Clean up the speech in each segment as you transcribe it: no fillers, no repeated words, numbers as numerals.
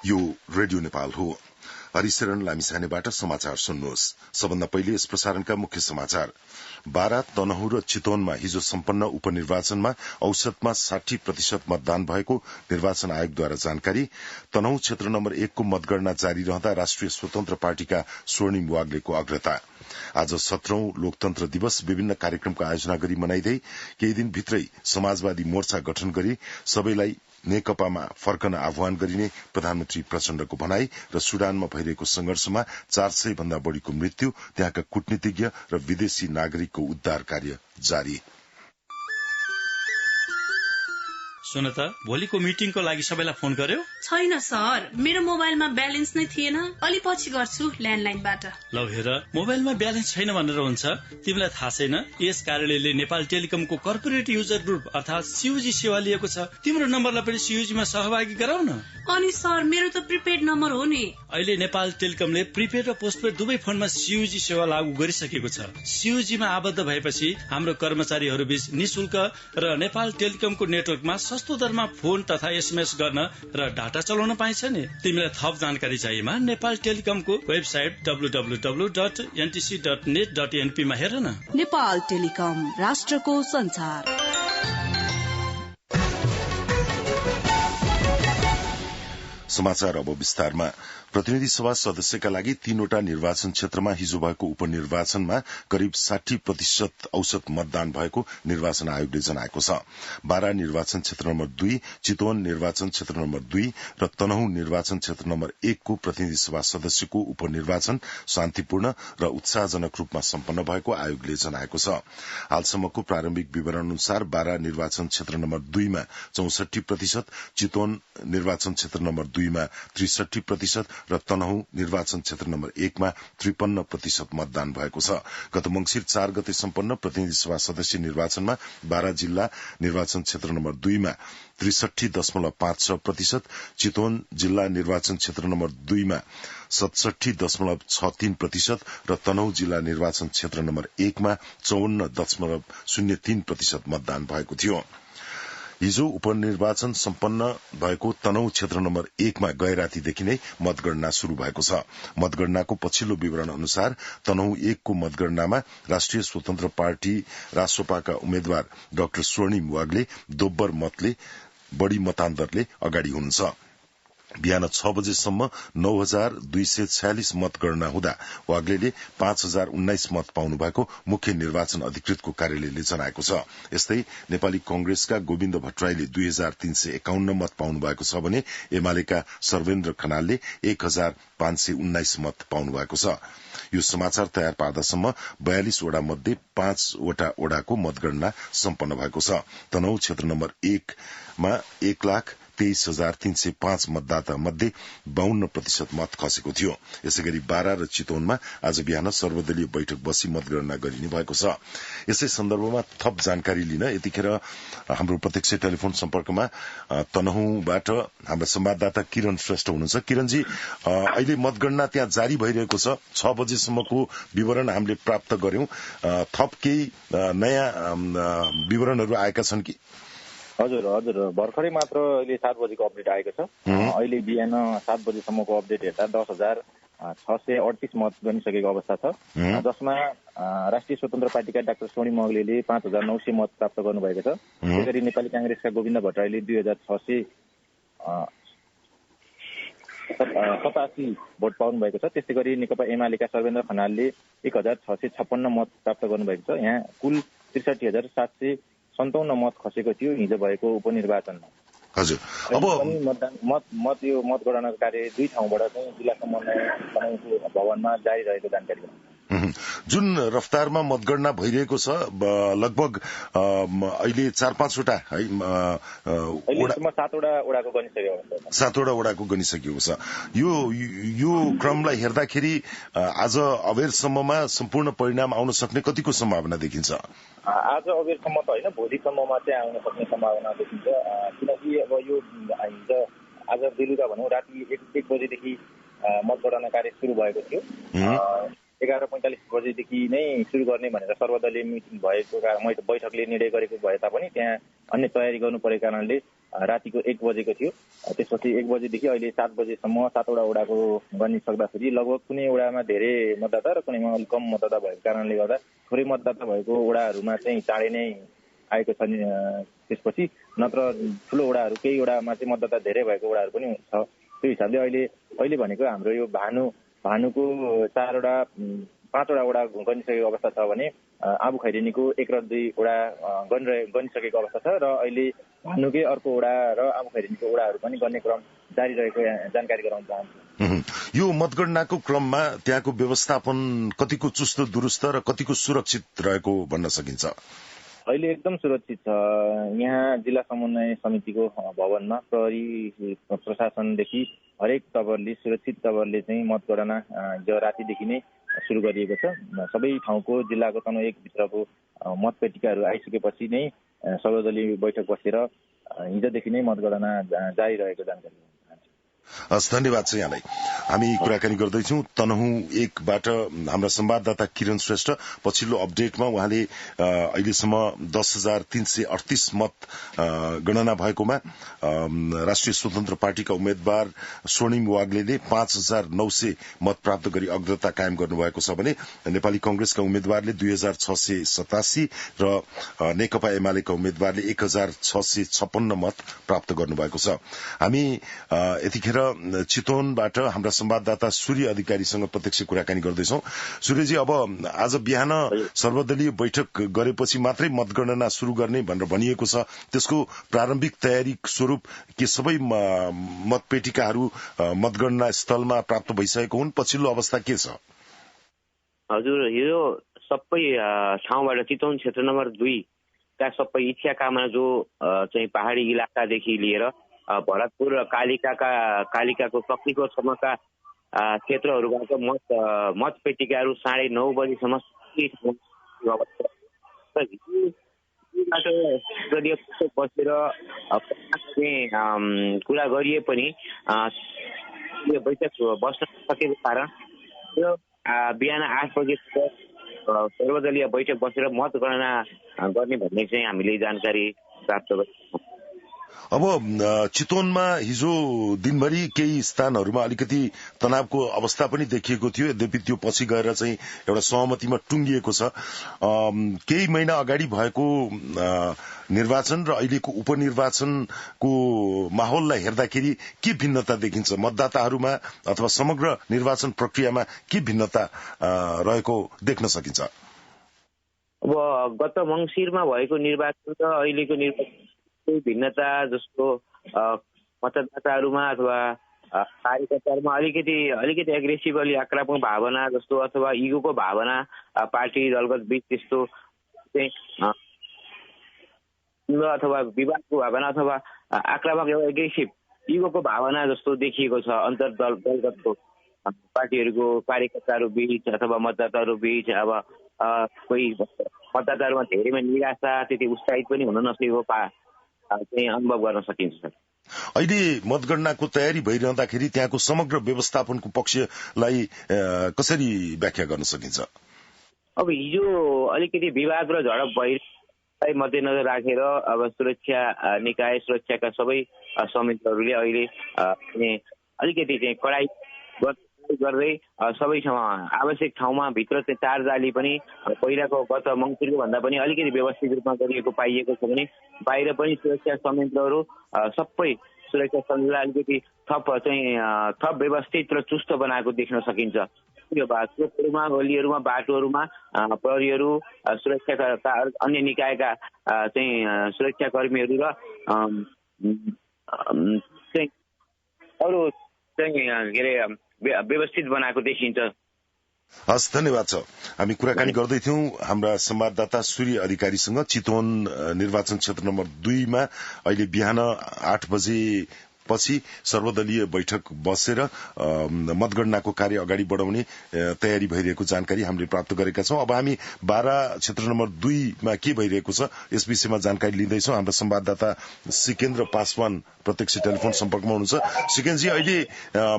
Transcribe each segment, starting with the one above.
यो रेडियो नेपाल हो। हरिशरण लामिछानेबाट समाचार सुन्नुहोस्। सबभन्दा पहिले यस प्रसारणका मुख्य समाचार। बारा, तनहुँ र चितवनमा हिजो सम्पन्न उपनिर्वाचनमा औसतमा 60% मतदान भएको निर्वाचन आयोगद्वारा जानकारी। तनहुँ क्षेत्र नम्बर 1 को मतगणना जारी रहँदा राष्ट्रिय स्वतन्त्र पार्टीका स्वर्णिम वाग्लेको अग्रता। आज 17औं लोकतन्त्र दिवस विभिन्न कार्यक्रमको आयोजना गरी मनाइँदै केही दिनभित्रै समाजवादी मोर्चा गठन गरी सबैलाई नेकपामा फर्कन आह्वान गरिने प्रधानमन्त्री प्रचण्डको भनाई र सुडानमा भइरहेको संघर्षमा 400 भन्दा बढ़ीको मृत्यु, त्यहाँका कूटनीतिज्ञ र विदेशी नागरिकको उद्धार कार्य जारी। सुन त, भोलिको मिटिङको लागि सबैलाई फोन गर्यो? छैन सर, मेरो मोबाइलमा ब्यालेन्स नै थिएन। अलि पछि गर्छु ल्यान्डलाइनबाट। लौ हेर, मोबाइलमा ब्यालेन्स छैन भनेर हुन्छ? तिमीलाई थाहा छैन यस कार्यालयले नेपाल टेलिकमको कर्पोरेट युजर ग्रुप अर्थात सीयूजी सेवा लिएको छ। तिम्रो नम्बरलाई पनि सीयूजीमा सहभागी गराउ न। अनि सर, मेरो त प्रिपेड नम्बर हो नि। अहिले नेपाल टेलिकमले प्रिपेड र पोस्टपेड दुवै फोनमा सीयूजी सेवा लागू गरिसकेको छ। सीयूजीमा आबद्ध भएपछि हाम्रो कर्मचारीहरू बीच निशुल्क र नेपाल टेलिकमको नेटवर्कमा सस्तो दरमा फोन तथा एसएमएस गर्न र डाटा चलाउन पाइन्छ नि। तिमीलाई थप जानकारी चाहिएमा नेपाल टेलिकमको वेबसाइट www.ntc.net.np मा हेर न। नेपाल टेलिकम, राष्ट्रको संचार। समाचार अब विस्तारमा। प्रतिनिधि सभा सदस्यका लागि 3वटा निर्वाचन क्षेत्रमा हिजो भएको उपनिर्वाचनमा करिब 60% औसत मतदान भएको निर्वाचन आयोगले जनाएको छ। बारा निर्वाचन क्षेत्र नम्बर 2, चितवन निर्वाचन क्षेत्र नम्बर 2 र तनहुँ निर्वाचन क्षेत्र नम्बर 1 को प्रतिनिधि सभा सदस्यको उपनिर्वाचन शान्तिपूर्ण र उत्साहजनक रूपमा सम्पन्न भएको आयोगले जनाएको छ। हालसम्मको प्रारम्भिक विवरण अनुसार बारा निर्वाचन क्षेत्र नम्बर 2 मा 64%, चितवन निर्वाचन क्षेत्र नम्बर 2 मा 63% र तनहुँ निर्वाचन क्षेत्र नम्बर 1 मा 53% मतदान भएको छ। गत मंसिर 4 गते सम्पन्न प्रतिनिधि सभा सदस्य निर्वाचनमा बारा जिल्ला निर्वाचन क्षेत्र नम्बर 2 मा 63.56%, चितवन जिल्ला निर्वाचन क्षेत्र नम्बर 2 मा 67.63% र तनहुँ जिल्ला निर्वाचन क्षेत्र नम्बर 1 मा 54.03% मतदान भएको थियो। हिजो उपनिर्वाचन सम्पन्न भएको तनहुँ क्षेत्र नम्बर 1 मा गए रातीदेखि नै मतगणना शुरू भएको छ। मतगणनाको पछिल्लो विवरण अनुसार तनहुँ 1 को मतगणनामा राष्ट्रिय स्वतन्त्र पार्टी रासोपाका उम्मेद्वार डाक्टर स्वर्णिम वाग्ले दोब्बर मतले बढ़ी मतान्तरले अगाडि हुनुहुन्छ। बिहान 6 बजेसम्म 9246 मतगणना हुँदा वाग्लेले 5019 मत पाउनु भएको मुख्य निर्वाचन अधिकृतको कार्यालयले जनाएको छ। यस्तै नेपाली कंग्रेसका गोविन्द भट्टराईले 2351 मत पाउनु भएको छ भने एमालेका सर्वेन्द्र खनालले 1519 मत पाउनु भएको छ। यो समाचार तयार पार्दासम्म 42 वडा मध्ये 5 वटा वडाको मतगणना सम्पन्न भएको छ। तनहुँ क्षेत्र नम्बर 1 मा 1,23,305 मतदाता मध्ये 52% मत खसेको थियो। यसैगरी बारा र चितवनमा आज बिहान सर्वदलीय बैठक बसी मतगणना गरिने भएको छ। यसै सन्दर्भमा थप जानकारी लिन यतिखेर हाम्रो प्रत्यक्ष टेलिफोन सम्पर्कमा तनहुँबाट हाम्रा संवाददाता किरण श्रेष्ठ हुनुहुन्छ। किरणजी, अहिले मतगणना त्यहाँ जारी भइरहेको छ। 6 बजेसम्मको विवरण हामीले प्राप्त गर्यौं। थप केही नयाँ विवरणहरू आएका छन् कि? हजुर, भर्खरै मात्र अहिले 7 बजेको अपडेट आएको छ। अहिले बिहान 7 बजेसम्मको अपडेट हेर्दा 10,638 मत गनिसकेको अवस्था छ, जसमा राष्ट्रिय स्वतन्त्र पार्टीका डाक्टर स्वर्णिम वाग्लेले 5,900 मत प्राप्त गर्नुभएको छ। त्यसैगरी नेपाली कांग्रेसका गोविन्द भट्टराईले 2,687 भोट पाउनु भएको छ। त्यसै गरी नेकपा एमालेका सर्वेन्द्र खनालले 1,656 मत प्राप्त गर्नुभएको छ। यहाँ कुल 63,757 मत खसेको थियो हिजो भएको उपनिर्वाचनमा। हजुर, अब यो मतगणनाको कार्य 2 ठाउँबाट चाहिँ जिल्ला समन्वय भवनमा जारी रहेको जानकारी हो। जुन रफ्तारमा मतगणना भइरहेको छ, लगभग अहिले 4-5 वटा है 7 वडाको गनिसकेको छ। यो क्रमलाई हेर्दाखेरि आज अबेरसम्ममा सम्पूर्ण परिणाम आउन सक्ने कतिको सम्भावना देखिन्छ? आज अबेरसम्म त होइन, भोलिसम्ममा चाहिँ आउन सक्ने सम्भावना देखिन्छ। किनकि अब यो आज बेलुका भनौँ राति 1 बजेदेखि मतगणना कार्य सुरु भएको थियो। 11:45 बजेदेखि नै सुरु गर्ने भनेर सर्वदलीय मिटिङ भएको बैठकले निर्णय गरेको भए तापनि त्यहाँ अन्य तयारी गर्नु परेको कारणले रातिको 1 बजेको थियो। त्यसपछि 1 बजेदेखि अहिले 7 बजेसम्म 7वटा वडाको गनिसक्दाखेरि लगभग कुनै वडामा धेरै मतदाता र कुनैमा अलिक कम मतदाता भएको कारणले गर्दा थोरै मतदाता भएको वडाहरूमा चाहिँ चाँडै नै आएको छ। त्यसपछि नत्र ठुलो वडाहरू केही वडामा चाहिँ मतदाता धेरै भएको वडाहरू पनि छ। त्यो हिसाबले अहिले भनेको हाम्रो यो भानुको 5वटा वडा गनिसकेको अवस्था छ भने आबु खैरेनीको 1 र 2 वडा गनिसकेको अवस्था छ र अहिले भानुकै अर्को वडा र आबु खैरेनीको वडाहरू पनि गर्ने क्रम जारी रहेको जानकारी गराउन चाहन्छु। यो मतगणनाको क्रममा त्यहाँको व्यवस्थापन कतिको चुस्त दुरुस्त र कतिको सुरक्षित रहेको भन्न सकिन्छ? अहिले एकदम सुरक्षित छ। यहाँ जिल्ला समन्वय समितिको भवनमा प्रहरी प्रशासनदेखि हरेक तवरले सुरक्षित तवरले चाहिँ मतगणना हिजो रातिदेखि नै सुरु गरिएको छ। सबै ठाउँको जिल्लाको तनहुँ 1 भित्रको मतपेटिकाहरू आइसकेपछि नै सर्वदलीय बैठक बसेर हिजोदेखि नै मतगणना जारी रहेको जानकारी। धन्यवाद छ यहाँलाई। हामी कुराकानी गर्दैछौँ तनहुँ 1 बाट हाम्रा संवाददाता किरण श्रेष्ठ। पछिल्लो अपडेटमा उहाँले अहिलेसम्म 10,338 मत गणना भएकोमा राष्ट्रिय स्वतन्त्र पार्टीका उम्मेद्वार स्वर्णिम वाग्लेले 5,900 मत प्राप्त गरी अग्रता कायम गर्नुभएको छ भने नेपाली कांग्रेसका उम्मेद्वारले 2,687 र नेकपा एमालेका उम्मेद्वारले 1,656 मत प्राप्त गर्नुभएको छ। हामी यतिखेर चितवनबाट हाम्रा संवाददाता सूर्य अधिकारीसँग प्रत्यक्ष कुराकानी गर्दैछौँ। सूर्यजी, अब आज बिहान सर्वदलीय बैठक गरेपछि मात्रै मतगणना शुरू गर्ने भनेर भनिएको छ। त्यसको प्रारम्भिक तयारी स्वरूप के सबै मतपेटिकाहरू मतगणना स्थलमा प्राप्त भइसकेको हुन्? पछिल्लो अवस्था के छ? हजुर, यो सबै ठाउँबाट चितवन क्षेत्र नम्बर 2 का सबै इच्छा कामना जो चाहिँ पहाडी इलाकादेखि लिएर भरतपुर र कालिकाको शक्तिकोटसम्मका क्षेत्रहरूबाट मतपेटिकाहरू 9:30 बजीसम्म बसेर कुरा गरिए पनि यो बैठक बस्न सकेको कारण यो बिहान 8 बजे सर्वदलीय बैठक बसेर मतगणना गर्ने भन्ने चाहिँ हामीले जानकारी प्राप्त गरेका छौँ। अब चितवनमा हिजो दिनभरि केही स्थानहरूमा अलिकति तनावको अवस्था पनि देखिएको थियो। यद्यपि त्यो पछि गएर चाहिँ एउटा सहमतिमा टुङ्गिएको छ। केही महिना अगाडि भएको निर्वाचन र अहिलेको उपनिर्वाचनको माहौललाई हेर्दाखेरि के भिन्नता देखिन्छ? मतदाताहरूमा अथवा समग्र निर्वाचन प्रक्रियामा के भिन्नता रहेको देख्न सकिन्छ? अब गत मङ्सिरमा भएको निर्वाचन र अहिलेको निर्वाचन भिन्नता जस्तो मतदाताहरूमा अथवा कार्यकर्ताहरूमा अलिकति एग्रेसिभली आक्रामक भावना जस्तो अथवा इगोको भावना पार्टी दलगत बीच त्यस्तो अथवा विवादको भावना अथवा आक्रामक एउटा एग्रेसिभ इगोको भावना जस्तो देखिएको छ दलगतको पार्टीहरूको कार्यकर्ताहरू बीच अथवा मतदाताहरू बीच। अब कोही मतदाताहरूमा धेरैमा निराशा, त्यति उत्साहित पनि हुन नसकेको चाहिँ अनुभव गर्न सकिन्छ। अहिले मतगणनाको तयारी भइरहँदाखेरि त्यहाँको समग्र व्यवस्थापनको पक्षलाई कसरी व्याख्या गर्न सकिन्छ? अब हिजो अलिकति विवाद र झडप भइरहेको मध्यनजर राखेर अब सुरक्षा निकाय सुरक्षाका सबै संयन्त्रहरूले अहिले अलिकति चाहिँ कडाई गर्दै सबै आवश्यक ठाउँमा भित्र चाहिँ तार जाली पनि पहिलाको गत मङ्सिरको भन्दा पनि अलिकति व्यवस्थित रूपमा गरिएको पाइएको छ भने बाहिर पनि सुरक्षा संयन्त्रहरू सबै सुरक्षा संयन्त्रलाई अलिकति थप व्यवस्थित र चुस्त बनाएको देख्न सकिन्छ। यो चोकहरूमा, गल्लीहरूमा, बाटोहरूमा प्रहरीहरू, सुरक्षाका अन्य निकायका चाहिँ सुरक्षाकर्मीहरू र अरू चाहिँ के अरे व्यवस्थित बनाएको देखिन्छ। हस्, धन्यवाद छ। हामी कुराकानी गर्दै थियौं हाम्रा संवाददाता सूर्य अधिकारीसँग। चितवन निर्वाचन क्षेत्र नम्बर 2 मा अहिले बिहान 8 बजे पछि सर्वदलीय बैठक बसेर मतगणनाको कार्य अगाडि बढाउने तयारी भइरहेको जानकारी हामीले प्राप्त गरेका छौं। अब हामी 12 क्षेत्र नम्बर 2 मा के भइरहेको छ यस विषयमा जानकारी लिँदैछौं। हाम्रा संवाददाता सिकेन्द्र पासवान प्रत्यक्ष टेलिफोन सम्पर्कमा हुनुहुन्छ। सिकेन्द्रजी, अहिले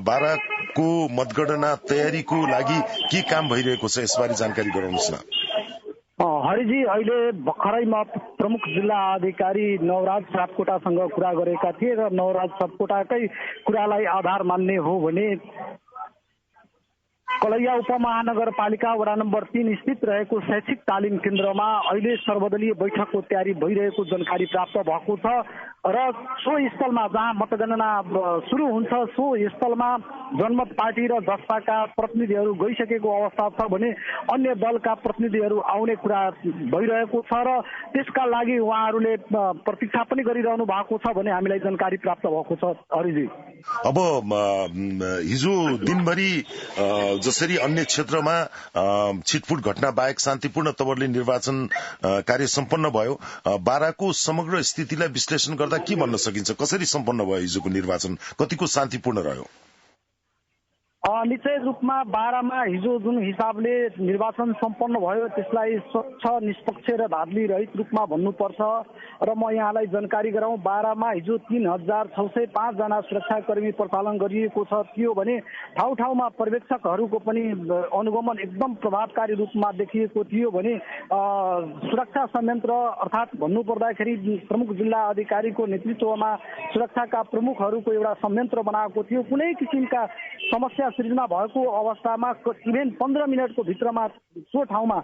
12 को मतगणना तयारीको लागि के काम भइरहेको छ यसबारे जानकारी गराउनुहोस् न। हरिजी, अहिले भर्खरै प्रमुख जिल्ला अधिकारी नवराज सापकोटासँग कुरा गरेका थिए र नवराज सापकोटाकै कुरालाई आधार मान्ने हो भने कलैया उपमहानगरपालिका वडा नम्बर 3 स्थित रहेको शैक्षिक तालिम केन्द्रमा अहिले सर्वदलीय बैठकको तयारी भइरहेको जानकारी प्राप्त भएको छ र सो स्थलमा जहाँ मतगणना सुरु हुन्छ सो स्थलमा जनमत पार्टी र जसपाका प्रतिनिधिहरू गइसकेको अवस्था छ भने अन्य दलका प्रतिनिधिहरू आउने कुरा भइरहेको छ र त्यसका लागि उहाँहरूले प्रतीक्षा पनि गरिरहनु भएको छ भने हामीलाई जानकारी प्राप्त भएको छ। हरिजी, अब हिजो दिनभरि जसरी अन्य क्षेत्रमा छिटफुट घटना बाहेक शान्तिपूर्ण तवरले निर्वाचन कार्य सम्पन्न भयो, बाराको समग्र स्थितिलाई विश्लेषण गर्दा के भन्न सकिन्छ? कसरी सम्पन्न भयो हिजोको निर्वाचन? कतिको शान्तिपूर्ण रह्यो? निश्चय रूपमा बारामा हिजो जुन हिसाबले निर्वाचन सम्पन्न भयो त्यसलाई स्वच्छ, निष्पक्ष र धाँधली रहित रूपमा भन्नुपर्छ र म यहाँलाई जानकारी गराउँ, बारामा हिजो 3605 जना सुरक्षाकर्मी प्रचालन गरिएको छ। त्यो भने ठाउँ ठाउँमा पर्यवेक्षकहरूको पनि अनुगमन एकदम प्रभावकारी रूपमा देखिएको थियो भने सुरक्षा संयन्त्र अर्थात् भन्नुपर्दाखेरि प्रमुख जिल्ला अधिकारीको नेतृत्वमा सुरक्षाका प्रमुखहरूको एउटा संयन्त्र बनाएको थियो। कुनै किसिमका समस्या सृजना भएको अवस्थामा इभेन 15 मिनटको भित्रमा सो ठाउँमा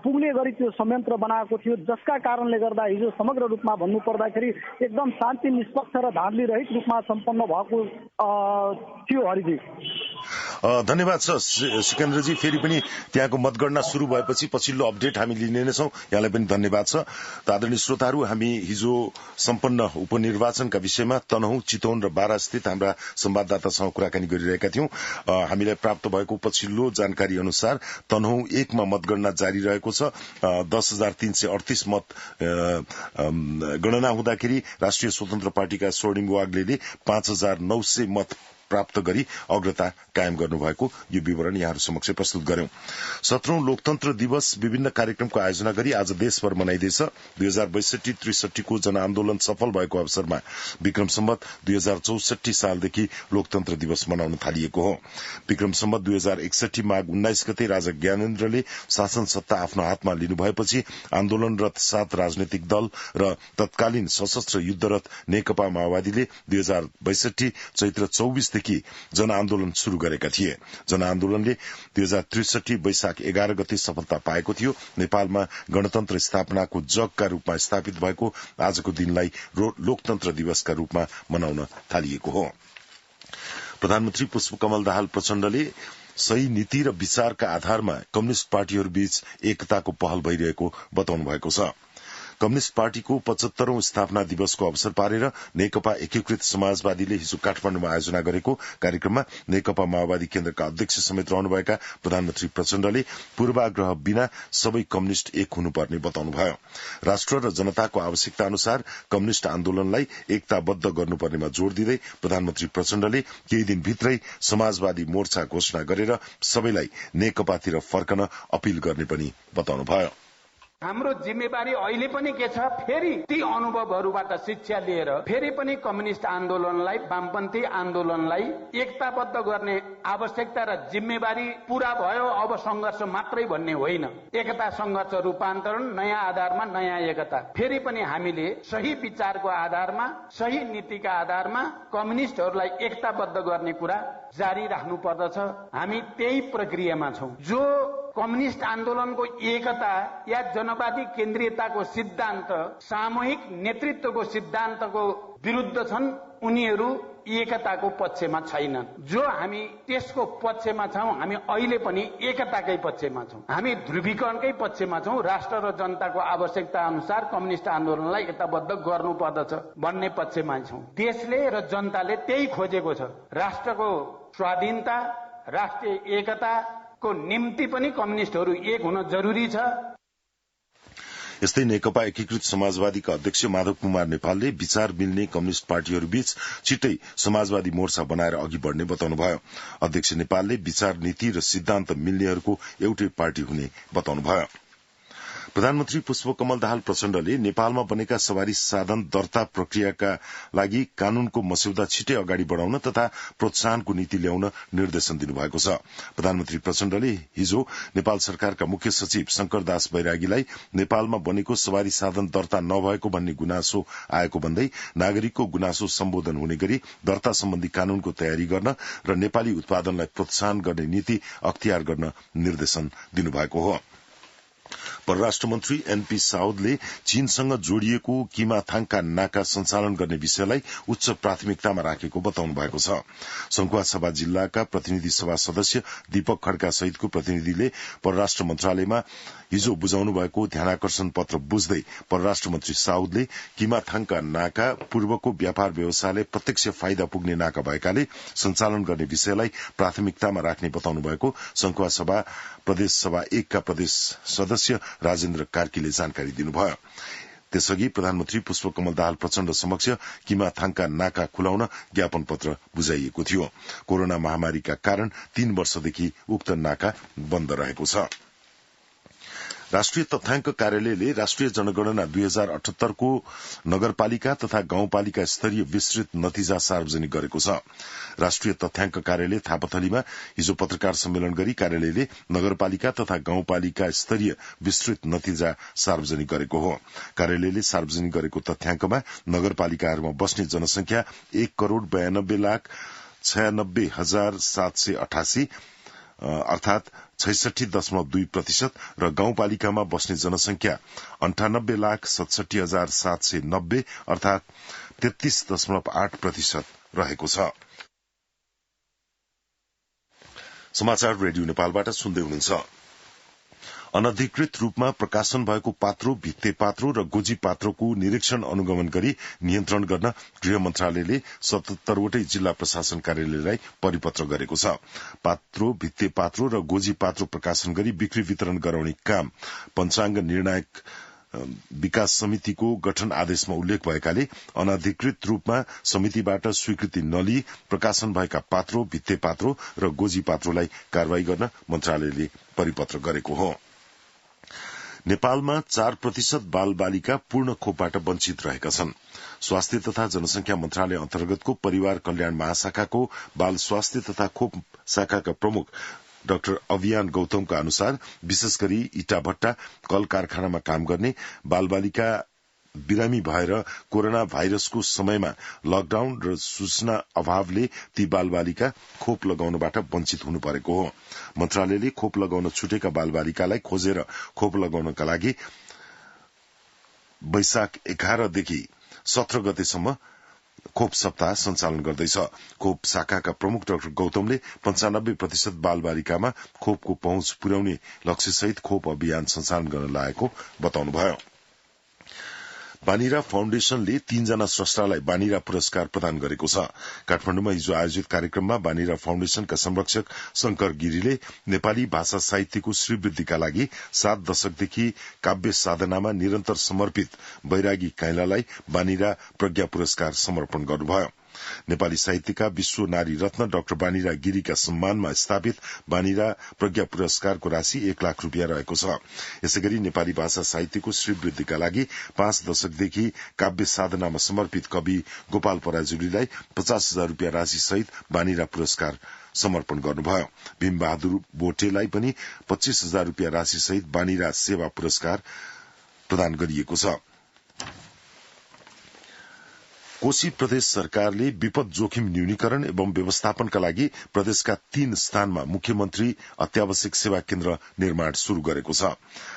पुग्ने गरी त्यो संयन्त्र बनाएको थियो, जसका कारणले गर्दा हिजो समग्र रूपमा भन्नुपर्दाखेरि एकदम शान्ति, निष्पक्ष र धाँधली रहित रूपमा सम्पन्न भएको थियो। हरिजी, धन्यवाद छ सिकन्दरजी। फेरि पनि त्यहाँको मतगणना शुरू भएपछि पछिल्लो अपडेट हामी लिने नै छौँ। यहाँलाई पनि धन्यवाद छ। आदरणीय श्रोताहरू, हामी हिजो सम्पन्न उपनिर्वाचनका विषयमा तनहुँ, चितवन र बारा स्थित हाम्रा संवाददातासँग कुराकानी गरिरहेका थियौं। हामीलाई प्राप्त भएको पछिल्लो जानकारी अनुसार तनहुँ 1 मा मतगणना जारी रहेको छ। 10,338 मत गणना हुँदाखेरि राष्ट्रिय स्वतन्त्र पार्टीका स्वर्णिम वाग्लेले 5,900 मत प्राप्त गरी अग्रता कायम गर्नुभएको यो विवरण यहाँहरू समक्ष प्रस्तुत गर्यौं। 17औं लोकतन्त्र दिवस विभिन्न कार्यक्रमको आयोजना गरी आज देशभर मनाइँदैछ। 2062-63 को जनआन्दोलन सफल भएको अवसरमा विक्रम सम्वत 2064 सालदेखि लोकतन्त्र दिवस मनाउन थालिएको हो। विक्रम सम्वत 2061 माघ 19 गते राजा ज्ञानेन्द्रले शासन सत्ता आफ्नो हातमा लिनुभएपछि आन्दोलनरत 7 राजनैतिक दल र तत्कालीन सशस्त्र युद्धरत नेकपा माओवादीले 2062 चैत्र 24 देखि जनआन्दोलन शुरू गरेका थिए। जनआन्दोलनले 2063 वैशाख 11 गते सफलता पाएको थियो। नेपालमा गणतन्त्र स्थापनाको जगका रूपमा स्थापित भएको आजको दिनलाई लोकतन्त्र दिवसका रूपमा मनाउन थालिएको हो। प्रधानमन्त्री पुष्पकमल दाहाल प्रचण्डले सही नीति र विचारका आधारमा कम्युनिष्ट पार्टीहरूबीच एकताको पहल भइरहेको बताउनु भएको छ। कम्युनिष्ट पार्टीको 75औं स्थापना दिवसको अवसर पारेर नेकपा एकीकृत समाजवादीले हिजो काठमाडौँमा आयोजना गरेको कार्यक्रममा नेकपा माओवादी केन्द्रका अध्यक्ष समेत रहनुभएका प्रधानमन्त्री प्रचण्डले पूर्वाग्रह बिना सबै कम्युनिष्ट एक हुनुपर्ने बताउनुभयो। राष्ट्र र जनताको आवश्यकता अनुसार कम्युनिष्ट आन्दोलनलाई एकताबद्ध गर्नुपर्नेमा जोड़ दिँदै प्रधानमन्त्री प्रचण्डले केही दिनभित्रै समाजवादी मोर्चा घोषणा गरेर सबैलाई नेकपातिर फर्कन अपील गर्ने पनि बताउनुभयो। हाम्रो जिम्मेवारी अहिले पनि के छ, फेरि ती अनुभवहरूबाट शिक्षा लिएर फेरि पनि कम्युनिष्ट आन्दोलनलाई, वामपन्थी आन्दोलनलाई एकताबद्ध गर्ने आवश्यकता र जिम्मेवारी पूरा भयो। अब संघर्ष मात्रै भन्ने होइन, एकता संघर्ष रूपान्तरण, नयाँ आधारमा नयाँ एकता। फेरि पनि हामीले सही विचारको आधारमा, सही नीतिका आधारमा कम्युनिस्टहरूलाई एकताबद्ध गर्ने कुरा जारी राख्नु पर्दछ। हामी त्यही प्रक्रियामा छौं। जो कम्युनिस्ट आन्दोलनको एकता या जनवादी केन्द्रीयताको सिद्धान्त, सामूहिक नेतृत्वको सिद्धान्तको विरुद्ध छन्, उनीहरू एकताको पक्षमा छैनन्। जो हामी त्यसको पक्षमा छौं, हामी अहिले पनि एकताकै पक्षमा छौं। हामी ध्रुवीकरणकै पक्षमा छौं। राष्ट्र र जनताको आवश्यकता अनुसार कम्युनिस्ट आन्दोलनलाई एकताबद्ध गर्नुपर्दछ भन्ने पक्षमा छौं। देशले र जनताले त्यही खोजेको छ। राष्ट्रको स्वाधीनता, राष्ट्रिय एकता को निम्ति पनि कम्युनिस्टहरू एक हुन जरुरी छ। यस्तै नेकपा एकीकृत समाजवादीका अध्यक्ष माधव कुमार नेपालले विचार मिल्ने कम्युनिष्ट पार्टीहरूबीच छिट्टै समाजवादी मोर्चा बनाएर अघि बढ्ने बताउनुभयो। अध्यक्ष नेपालले विचार, नीति र सिद्धान्त मिल्नेहरूको एउटै पार्टी हुने बताउनुभयो। प्रधानमन्त्री पुष्पकमल दाहाल प्रचण्डले नेपालमा बनेका सवारी साधन दर्ता प्रक्रियाका लागि कानूनको मस्यौदा छिटै अगाडि बढ़ाउन तथा प्रोत्साहनको नीति ल्याउन निर्देशन दिनुभएको छ। प्रधानमन्त्री प्रचण्डले हिजो नेपाल सरकारका मुख्य सचिव शंकरदास बैरागीलाई नेपालमा बनेको सवारी साधन दर्ता नभएको भन्ने गुनासो आएको भन्दै नागरिकको गुनासो सम्बोधन हुने गरी दर्ता सम्बन्धी कानूनको तयारी गर्न र नेपाली उत्पादनलाई प्रोत्साहन गर्ने नीति अख्तियार गर्न निर्देशन दिनुभएको हो। परराष्ट्र मन्त्री एनपी साउदले चीनसँग जोडिएको किमाथाङका नाका सञ्चालन गर्ने विषयलाई उच्च प्राथमिकतामा राखेको बताउनु भएको छ। संखुवासभा जिल्लाका प्रतिनिधि सभा सदस्य दीपक खड्का सहितको प्रतिनिधिले परराष्ट्र मन्त्रालयमा हिजो बुझाउनु भएको ध्यानाकर्षण पत्र बुझ्दै परराष्ट्र मन्त्री साउदले किमाथाङका नाका पूर्वको व्यापार व्यवसायलाई प्रत्यक्ष फाइदा पुग्ने नाका भएकाले सञ्चालन गर्ने विषयलाई प्राथमिकतामा राख्ने बताउनु भएको संखुवासभा प्रदेश सभा 1 का प्रदेश सदस्य राजेन्द्र कार्कीले जानकारी दिनुभयो। त्यसअघि प्रधानमन्त्री पुष्पकमल दाहाल प्रचण्ड समक्ष किमाथाङका नाका खुलाउन ज्ञापन पत्र बुझाइएको थियो। कोरोना महामारीका कारण 3 वर्षदेखि उक्त नाका बन्द रहेको छ। राष्ट्रिय तथ्याङ्क कार्यालयले राष्ट्रिय जनगणना 2078 को नगरपालिका तथा गाउँपालिका स्तरीय विस्तृत नतिजा सार्वजनिक गरेको छ। राष्ट्रिय तथ्याङ्क कार्यालय थापाथलीमा हिजो पत्रकार सम्मेलन गरी कार्यालयले नगरपालिका तथा गाउँपालिका स्तरीय विस्तृत नतिजा सार्वजनिक गरेको हो। कार्यालयले सार्वजनिक गरेको तथ्याङ्कमा नगरपालिकाहरूमा बस्ने जनसंख्या 1,92,96,788 अर्थात 66.2% र गाउँपालिकामा बस्ने जनसंख्या 98,67,790 अर्थात 33.8% रहेको छ। समाचार रेडियो नेपालबाट सुन्दै हुनुहुन्छ। अनधिकृत रूपमा प्रकाशन भएको पात्रो, भित्ते पात्रो र गोजी पात्रोको निरीक्षण अनुगमन गरी नियन्त्रण गर्न गृह मन्त्रालयले 77 वटै जिल्ला प्रशासन कार्यालयलाई परिपत्र गरेको छ। पात्रो, भित्ते पात्रो र गोजी पात्रो प्रकाशन गरी बिक्री वितरण गराउने काम पञ्चाङ्ग निर्णायक विकास समितिको गठन आदेशमा उल्लेख भएकाले अनधिकृत रूपमा समितिबाट स्वीकृति नलिई प्रकाशन भएका पात्रो, भित्ते पात्रो र गोजी पात्रोलाई कार्यवाही गर्न मन्त्रालयले परिपत्र गरेको हो। नेपालमा 4% बाल बालिका पूर्ण खोपबाट वञ्चित रहेका छन्। स्वास्थ्य तथा जनसंख्या मन्त्रालय अन्तर्गतको परिवार कल्याण महाशाखाको बाल स्वास्थ्य तथा खोप शाखाका प्रमुख डाक्टर अभियान गौतमका अनुसार विशेष गरी इटाभट्टा, कल कारखानामा काम गर्ने बालबालिका बिरामी भएर कोरोना भाइरसको समयमा लकडाउन र सूचना अभावले ती बालबालिका खोप लगाउनबाट वञ्चित हुनु परेको हो। मन्त्रालयले खोप लगाउन छुटेका बालबालिकालाई खोजेर खोप लगाउनका लागि वैशाख 11 देखि 17 गतेसम्म खोप सप्ताह सञ्चालन गर्दैछ। खोप शाखाका प्रमुख डाक्टर गौतमले 95% बालबालिकामा खोपको पहुँच पुर्याउने लक्ष्यसहित खोप अभियान सञ्चालन गर्न लागेको बताउनुभयो। बानीरा फाउन्डेशनले 3 जना स्रष्टालाई बानीरा पुरस्कार प्रदान गरेको छ। काठमाडौँमा हिजो आयोजित कार्यक्रममा बानीरा फाउन्डेशनका संरक्षक शंकर गिरीले नेपाली भाषा साहित्यको श्रीवृद्धिका लागि 7 दशकदेखि काव्य साधनामा निरन्तर समर्पित बैरागी काइलालाई बानीरा प्रज्ञा पुरस्कार समर्पण गर्नुभयो। नेपाली साहित्यका विश्व नारी रत्न डाक्टर बानीरा गिरीका सम्मानमा स्थापित बानीरा प्रज्ञा पुरस्कारको राशि 1 लाख रुपियाँ रहेको छ। यसैगरी नेपाली भाषा साहित्यको श्रीवृद्धिका लागि 5 दशकदेखि काव्य साधनामा समर्पित कवि गोपाल पराजुलीलाई 50,000 रुपियाँ राशि सहित बानीरा पुरस्कार समर्पण गर्नुभयो। भीमबहादुर बोटेलाई पनि 25,000 रुपियाँ राशि सहित बानीरा सेवा पुरस्कार प्रदान गरिएको छ। कोशी प्रदेश सरकारले विपद जोखिम न्यूनीकरण एवं व्यवस्थापनका लागि प्रदेशका 3 स्थानमा मुख्यमन्त्री अत्यावश्यक सेवा केन्द्र निर्माण शुरू गरेको छ।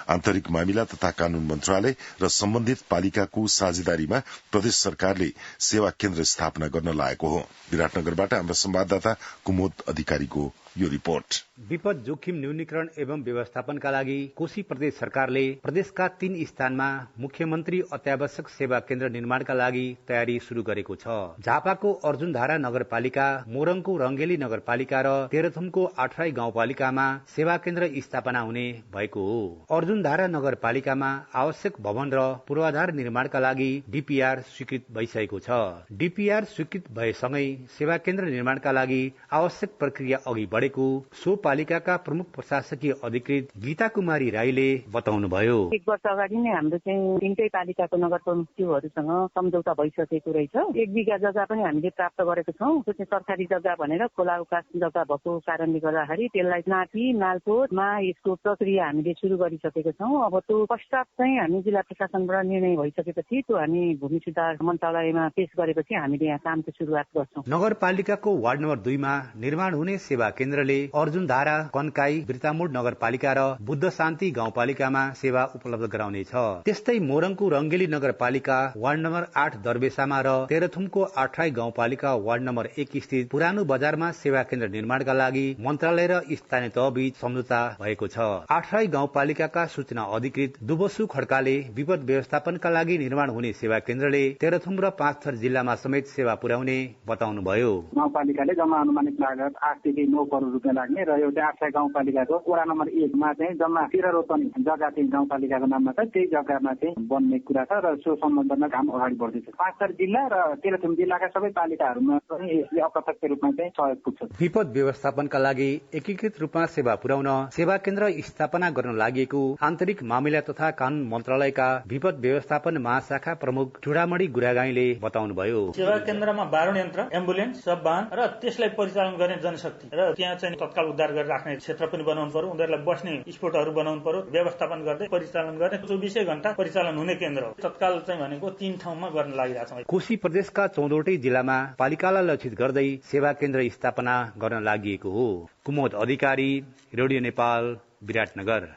आन्तरिक मामिला तथा कानून मन्त्रालय र सम्बन्धित पालिकाको साझेदारीमा प्रदेश सरकारले सेवा केन्द्र स्थापना गर्न लागेको हो। विराटनगरबाट हाम्रा संवाददाता कुमोद अधिकारीको यो रिपोर्ट। विपद जोखिम न्यूनीकरण एवं व्यवस्थापनका लागि कोशी प्रदेश सरकारले प्रदेशका 3 स्थानमा मुख्यमन्त्री अत्यावश्यक सेवा केन्द्र निर्माणका लागि तयारी शुरू गरेको छ। झापाको अर्जुनधारा नगरपालिका, मोरङको रंगेली नगरपालिका र तेह्रथुमको आठराई गाउँपालिकामा सेवा केन्द्र स्थापना हुने भएको हो। अर्जुनधारा नगरपालिकामा आवश्यक भवन र पूर्वाधार निर्माणका लागि डीपीआर स्वीकृत भइसकेको छ। डीपीआर स्वीकृत भएसँगै सेवा केन्द्र निर्माणका लागि आवश्यक प्रक्रिया अघि बढे गरेको सो पालिकाका प्रमुख प्रशासकीय अधिकृत गीता कुमारी राईले बताउनुभयो। 1 वर्ष अगाडि नै हाम्रो चाहिँ 3टै पालिकाको नगर प्रमुखज्यूहरूसँग सम्झौता भइसकेको रहेछ। 1 बिघा जग्गा पनि हामीले प्राप्त गरेको छौँ। त्यो चाहिँ सरकारी जग्गा भनेर खोला उकास जग्गा भएको कारणले गर्दाखेरि त्यसलाई नापी नालकोटमा यसको प्रक्रिया हामीले सुरु गरिसकेको छौँ। अब त्यो पश्चात चाहिँ हामी जिल्ला प्रशासनबाट निर्णय भइसकेपछि त्यो हामी भूमि सुधार मन्त्रालयमा पेश गरेपछि हामीले यहाँ कामको सुरुवात गर्छौँ। नगरपालिकाको वार्ड नम्बर 2 मा निर्माण हुने सेवा केन्द्रले अर्जुनधारा, कन्काई, बिर्तामोड नगरपालिका र बुद्ध शान्ति गाउँपालिकामा सेवा उपलब्ध गराउनेछ। त्यस्तै मोरङको रंगेली नगरपालिका वार्ड नम्बर 8 दरबेसामा र तेह्रथुमको आठराई गाउँपालिका वार्ड नम्बर 1 स्थित पुरानो बजारमा सेवा केन्द्र निर्माणका लागि मन्त्रालय र स्थानीय तह बीच सम्झौता भएको छ। आठराई गाउँपालिकाका सूचना अधिकृत दुबसु खड्काले विपद व्यवस्थापनका लागि निर्माण हुने सेवा केन्द्रले तेह्रथुम र पाँचथर जिल्लामा समेत सेवा पुर्याउने बताउनुभयो। गाउँपालिकाले जम्मा अनुमानित लागत 8 देखि 9 करोड रुपियाँ लाग्ने र एउटा आठराई गाउँपालिकाको वडा नम्बर 1 मा चाहिँ जम्मा 13 रोपनी जग्गा चाहिँ गाउँपालिकाको नाममा छ। त्यही जग्गामा चाहिँ बन्ने कुरा छ र सो सम्बन्धमा काम अगाडि बढ्दैछ। पाँचथर जिल्ला र तेह्रथुम जिल्लाका सबै पालिकाहरूमा पनि यसले अप्रत्यक्ष रूपमा चाहिँ सहयोग पुग्छ। विपद व्यवस्थापनका लागि एकीकृत रूपमा सेवा पुर्याउन सेवा केन्द्र स्थापना गर्न लागि आन्तरिक मामिला तथा कानून मन्त्रालयका विपद व्यवस्थापन महाशाखा प्रमुख चुडामणी गुरागाईले बताउनुभयो। सेवा केन्द्रमा 12 यन्त्र, एम्बुलेन्स, सब वाहन र त्यसलाई परिचालन गर्ने जनशक्ति र त्यहाँ चाहिँ तत्काल उद्धार गरेर राख्ने क्षेत्र पनि बनाउनु पर्यो। उनीहरूलाई बस्ने स्पोटहरू बनाउनु पर्यो। व्यवस्थापन गर्दै परिचालन गर्ने 24 घण्टा परिचालन हुने केन्द्र हो। तत्काल चाहिँ भनेको 3 ठाउँमा गर्न लागिरहेको छ। कोशी प्रदेशका 14वटै जिल्लामा पालिकालाई लक्षित गर्दै सेवा केन्द्र स्थापना गर्न लागि हो। कुमोद अधिकारी, रेडियो नेपाल, विराटनगर।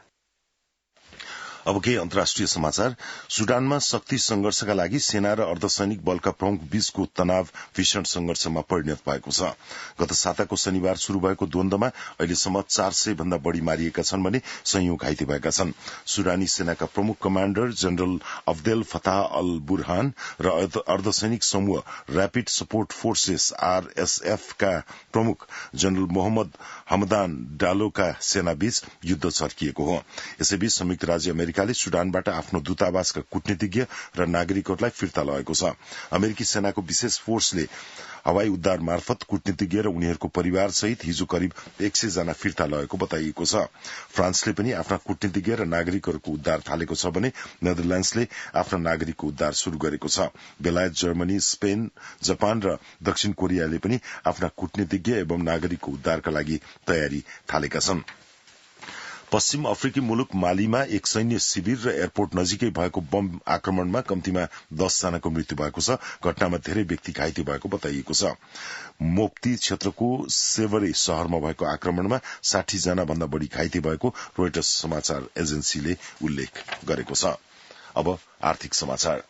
अब केही अन्तर्राष्ट्रिय समाचार। सुडानमा शक्ति संघर्षका लागि सेना र अर्धसैनिक बलका प्रमुख बीचको तनाव भीषण संघर्षमा परिणत भएको छ। गत साताको शनिबार शुरू भएको द्वन्द्वमा अहिलेसम्म 400 भन्दा बढ़ी मारिएका छन् भने सयौं घाइते भएका छन्। सुडानी सेनाका प्रमुख commander general Abdel Fattah al Burhan र अर्धसैनिक समूह र्यापिड सपोर्ट फोर्सेस RSF का प्रमुख जनरल मोहम्मद हमदान डालोका सेनाबीच युद्ध चर्किएको हो। यसैबीच संयुक्त राज्य अमेरिकाले सुडानबाट आफ्नो दूतावासका कूटनीतिज्ञ र नागरिकहरूलाई फिर्ता लगेको छ। अमेरिकी सेनाको विशेष फोर्सले हवाई उद्धार मार्फत कूटनीतिज्ञ र उनीहरूको परिवार सहित हिजो करिब 100 जना फिर्ता लगेको बताइएको छ। फ्रान्सले पनि आफ्ना कूटनीतिज्ञ र नागरिकहरूको उद्धार थालेको छ भने नेदरल्याण्ड्सले आफ्ना नागरिकको उद्धार शुरू गरेको छ। बेलायत, जर्मनी, स्पेन, जापान र दक्षिण कोरियाले पनि आफ्ना कूटनीतिज्ञ एवं नागरिकको उद्धारका लागि तयारी थालेका छन्। पश्चिम अफ्रिकी मुलुक मालीमा एक सैन्य शिविर र एयरपोर्ट नजिकै भएको बम आक्रमणमा कम्तीमा 10 जनाको मृत्यु भएको छ। घटनामा धेरै व्यक्ति घाइते भएको बताइएको छ। मोप्ती क्षेत्रको सेवरे शहरमा भएको आक्रमणमा 60 जना भन्दा बढ़ी घाइते भएको रोइटर्स समाचार एजेन्सीले उल्लेख गरेको छ। अब आर्थिक समाचार।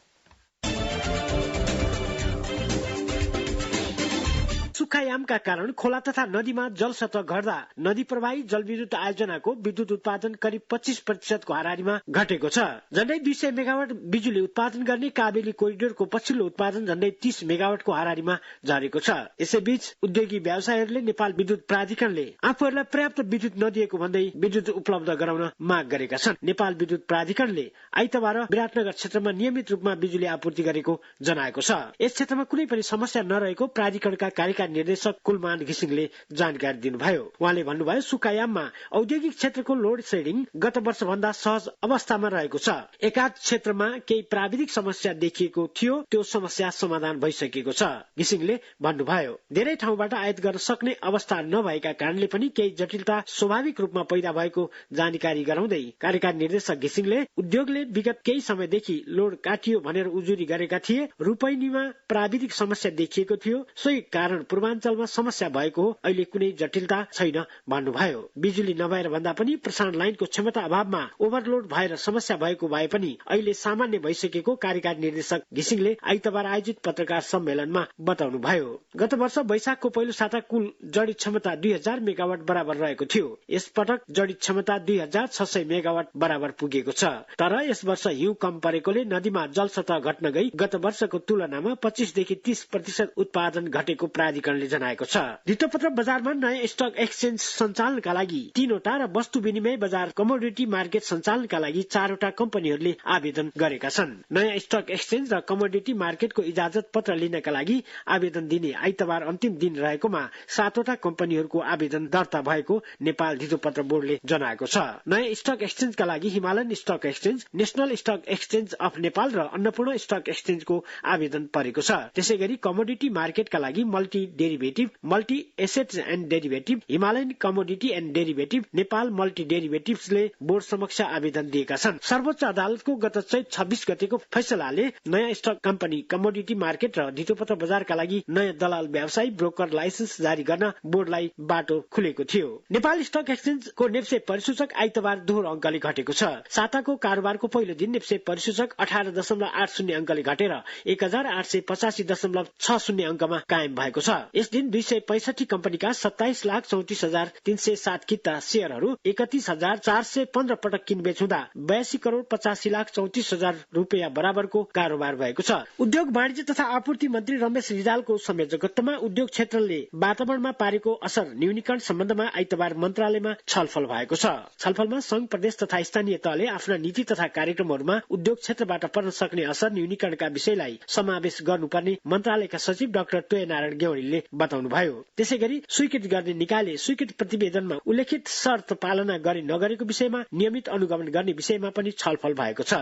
सुक्खायामका कारण खोला तथा नदीमा जलसतह घट्दा नदी प्रवाही जलविद्युत आयोजनाको विद्युत उत्पादन करिब 25% को हाराहारीमा घटेको छ। झण्डै 200 मेगावाट बिजुली उत्पादन गर्ने काबेली कोरिडोरको पछिल्लो उत्पादन झण्डै 30 मेगावाटको हाराहारीमा झरेको छ। यसैबीच उद्योगी व्यवसायीहरूले नेपाल विद्युत प्राधिकरणले आफूहरूलाई पर्याप्त विद्युत नदिएको भन्दै विद्युत उपलब्ध गराउन माग गरेका छन्। नेपाल विद्युत प्राधिकरणले आइतबार विराटनगर क्षेत्रमा नियमित रूपमा बिजुली आपूर्ति गरेको जनाएको छ। यस क्षेत्रमा कुनै पनि समस्या नरहेको प्राधिकरणका कार्यकारी निर्देशक कुलमान घिसिङले जानकारी दिनुभयो। उहाँले भन्नुभयो, सुक्खायाममा औद्योगिक क्षेत्रको लोड सेडिङ गत वर्ष भन्दा सहज अवस्थामा रहेको छ। एकाध क्षेत्रमा केही प्राविधिक समस्या देखिएको थियो, त्यो समस्या समाधान भइसकेको छ। घिसिङले भन्नुभयो, धेरै ठाउँबाट आयात गर्न सक्ने अवस्था नभएका कारणले पनि केही जटिलता स्वाभाविक रूपमा पैदा भएको जानकारी गराउँदै कार्यकारी निर्देशक घिसिङले उद्योगले विगत केही समयदेखि लोड काटियो भनेर उजुरी गरेका थिए। रूपैनीमा प्राविधिक समस्या देखिएको थियो, सोही कारण पूर्वाञ्चलमा समस्या भएको हो। अहिले कुनै जटिलता छैन भन्नुभयो। बिजुली नभएर भन्दा पनि प्रसारण लाइनको क्षमता अभावमा ओभरलोड भएर समस्या भएको भए पनि अहिले सामान्य भइसकेको कार्यकारी निर्देशक घिसिङले आइतबार आयोजित पत्रकार सम्मेलनमा बताउनुभयो। गत वर्ष वैशाखको पहिलो साता कुल जडित क्षमता 2000 मेगावाट बराबर रहेको थियो। यस पटक जडित क्षमता 2600 मेगावाट बराबर पुगेको छ। तर यस वर्ष हिउँ कम परेकोले नदीमा जलसतह घट्न गई गत वर्षको तुलनामा 25 देखि 30% उत्पादन घटेको प्राधिकरणले जनाएको छ। धितोपत्र बजारमा नयाँ स्टक एक्सचेन्ज सञ्चालनका लागि 3वटा र वस्तु विनिमय बजार कमोडिटी मार्केट सञ्चालनका लागि 4वटा कम्पनीहरूले आवेदन गरेका छन्। नयाँ स्टक एक्सचेन्ज र कमोडिटी मार्केटको इजाजत पत्र लिनका लागि आवेदन दिने आइतबार अन्तिम दिन रहेकोमा 7वटा कम्पनीहरूको आवेदन दर्ता भएको नेपाल धितोपत्र बोर्डले जनाएको छ। नयाँ स्टक एक्सचेन्जका लागि Himalayan stock exchange, national stock exchange of Nepal र अन्नपूर्ण स्टक एक्सचेन्जको आवेदन परेको छ। त्यसै गरी कमोडिटी मार्केटका लागि multi derivative, multi assets and derivative, Himalayan commodity and derivative, Nepal multi डेरिभेटिभ्सले बोर्ड समक्ष आवेदन दिएका छन्। सर्वोच्च अदालतको गत चैत 26 गतेको फैसलाले नयाँ स्टक कम्पनी, कमोडिटी मार्केट र धितोपत्र बजारका लागि नयाँ दलाल व्यवसायी ब्रोकर लाइसेन्स जारी गर्न बोर्डलाई बाटो खुलेको थियो। नेपाल स्टक एक्सचेन्जको नेप्से परिसूचक आइतबार दोहोरो अंकले घटेको छ। साताको कारोबारको पहिलो दिन नेप्से परिसूचक 18.80 अंकले घटेर 1885.60 अंकमा कायम भएको छ। यस दिन 265 कम्पनीका 27,34,307 किता शेयरहरू 31,415 पटक किनबेच हुँदा 82,85,34,000 रुपियाँ बराबरको कारोबार भएको छ। उद्योग वाणिज्य तथा आपूर्ति मन्त्री रमेश रिजालको संयोजकत्वमा उद्योग क्षेत्रले वातावरणमा पारेको असर न्यूनीकरण सम्बन्धमा आइतबार मन्त्रालयमा छलफल भएको छ। छलफलमा संघ, प्रदेश तथा स्थानीय तहले आफ्ना नीति तथा कार्यक्रमहरूमा उद्योग क्षेत्रबाट पर्न सक्ने असर न्यूनीकरणका विषयलाई समावेश गर्नुपर्ने मन्त्रालयका सचिव डाक्टर टोय नारायण गेवालीले बताउनुभयो। त्यसैगरी स्वीकृत गर्ने निकायले स्वीकृत प्रतिवेदनमा उल्लेखित शर्त पालना गरे नगरेको विषयमा नियमित अनुगमन गर्ने विषयमा पनि छलफल भएको छ।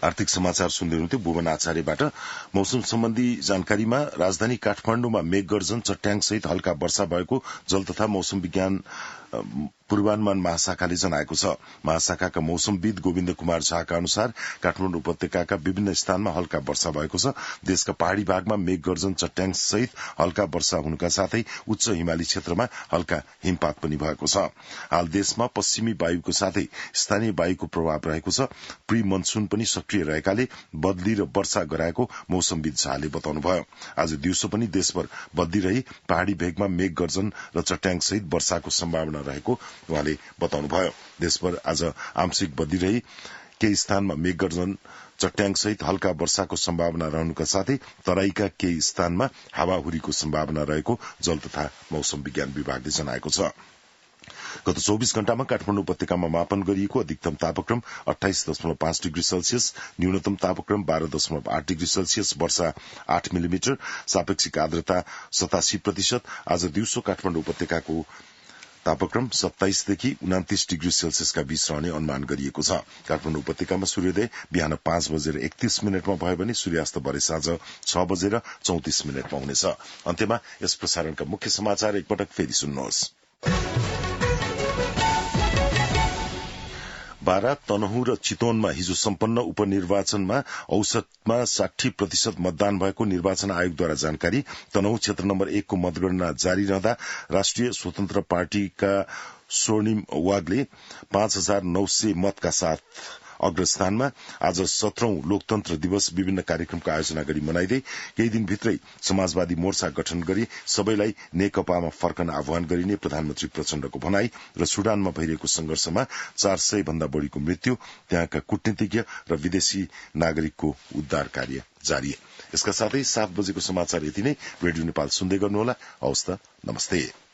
आर्थिक समाचार सुन्दै हुनुहुन्थ्यो भुवन आचार्यबाट। मौसम सम्बन्धी जानकारीमा राजधानी काठमाडौँमा मेघगर्जन, चट्याङ सहित हल्का वर्षा भएको जल तथा मौसम विज्ञान पूर्वानुमान महाशाखाले जनाएको छ। महाशाखाका मौसमविद गोविन्द कुमार झाका अनुसार काठमाडौँ उपत्यकाका विभिन्न स्थानमा हल्का वर्षा भएको छ। देशका पहाड़ी भागमा मेघगर्जन, चट्याङ सहित हल्का वर्षा हुनुका साथै उच्च हिमाली क्षेत्रमा हल्का हिमपात पनि भएको छ। हाल देशमा पश्चिमी वायुको साथै स्थानीय वायुको प्रभाव रहेको छ। प्री मनसून पनि सक्रिय रहेकाले बदली र वर्षा गराएको मौसमविद झाले बताउनुभयो। आज दिउँसो पनि देशभर बदली रही पहाड़ी भेगमा मेघगर्जन र चट्याङ सहित वर्षाको सम्भावना रहेको उहाँले बताउनुभयो। देशभर आज आंशिक बदली रही केही स्थानमा मेघगर्जन, चट्याङ सहित हल्का वर्षाको सम्भावना रहनुका साथै तराईका केही स्थानमा हावाहुरीको सम्भावना रहेको जल तथा मौसम विज्ञान विभागले जनाएको छ। गत 24 घण्टामा काठमाडौँ उपत्यकामा मापन गरिएको अधिकतम तापक्रम 28.5 डिग्री सेल्सियस, न्यूनतम तापक्रम 12.8 डिग्री सेल्सियस, वर्षा 8 मिलिमिटर, सापेक्षिक आर्द्रता 87%। आज दिउँसो काठमाडौँ उपत्यकाको तापक्रम 27 देखि 29 डिग्री सेल्सियसका बीच रहने अनुमान गरिएको छ। काठमाडौँ उपत्यकामा सूर्योदय बिहान 5:31 भयो भने सूर्यास्त भरे साँझ 6:34 हुनेछ। अन्त्यमा यस प्रसारणका मुख्य समाचार एकपटक फेरि सुन्नुहोस्। बारा, तनहुँ र चितवनमा हिजो सम्पन्न उपनिर्वाचनमा औसतमा 60% मतदान भएको निर्वाचन आयोगद्वारा जानकारी। तनहुँ क्षेत्र नम्बर 1 को मतगणना जारी रहँदा राष्ट्रिय स्वतन्त्र पार्टीका स्वर्णिम वागले 5,900 मतका साथ अग्रस्थानमा। आज 17औं लोकतन्त्र दिवस विभिन्न कार्यक्रमको आयोजना गरी मनाइँदै केही दिनभित्रै समाजवादी मोर्चा गठन गरी सबैलाई नेकपामा फर्कन आह्वान गरिने प्रधानमन्त्री प्रचण्डको भनाई र सुडानमा भइरहेको संघर्षमा 400 भन्दा बढ़ीको मृत्यु, त्यहाँका कूटनीतिज्ञ र विदेशी नागरिकको उद्धार कार्य जारी। यसका साथै 7 बजेको समाचार यति नै। रेडियो नेपाल सुन्दै गर्नुहोला। हवस् त, नमस्ते।